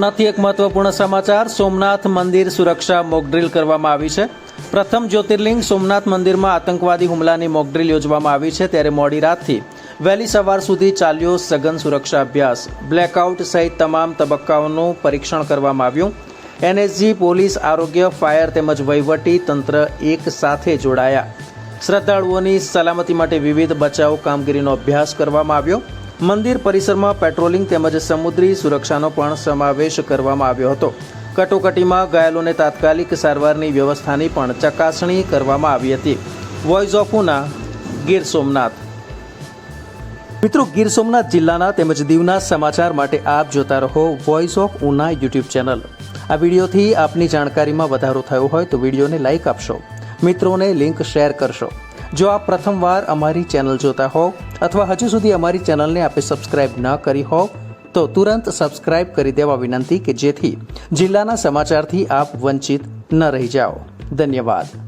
સોમનાથથી એક મહત્વપૂર્ણ સમાચાર। સોમનાથ મંદિર સુરક્ષા મોકડ્રીલ કરવામાં આવી છે। પ્રથમ જ્યોતિર્લિંગ સોમનાથ મંદિરમાં આતંકવાદી હુમલાની મોકડ્રીલ યોજવામાં આવી છે, ત્યારે મોડી રાતથી વહેલી સવાર સુધી ચાલ્યો સઘન સુરક્ષા અભ્યાસ। બ્લેકઆઉટ સહિત તમામ તબક્કાઓનું પરીક્ષણ કરવામાં આવ્યું। એનએસજી, પોલીસ, આરોગ્ય, ફાયર તેમજ વહીવટી તંત્ર એક સાથે જોડાયા। શ્રદ્ધાળુઓની સલામતી માટે વિવિધ બચાવ કામગીરીનો અભ્યાસ કરવામાં આવ્યો। મંદિર પરિસરમાં પેટ્રોલિંગ તેમજ સમુદ્રી સુરક્ષાનો પણ સમાવેશ કરવામાં આવ્યો હતો। કટોકટીમાં ઘાયલોને તાત્કાલિક સારવારની વ્યવસ્થાની પણ ચકાસણી કરવામાં આવી હતી। Voice of Una, Gir Somnath. મિત્રો, ગીર સોમનાથ જિલ્લાના તેમજ દીવના સમાચાર માટે આપ જોતા રહો voice of Una YouTube channel. આ વિડીયોથી આપની જાણકારીમાં વધારો થયો હોય તો વિડીયોને લાઇક આપશો, મિત્રોને લિંક શેર કરશો। જો આપ પ્રથમવાર અમારી ચેનલ જોતા હો અથવા હજુ સુધી અમારી ચેનલને આપે સબસ્ક્રાઇબ ન કરી હો તો તુરંત સબસ્ક્રાઇબ કરી દેવા વિનંતી કે જેથી જિલ્લાના સમાચારથી આપ વંચિત ન રહી જાઓ। ધન્યવાદ।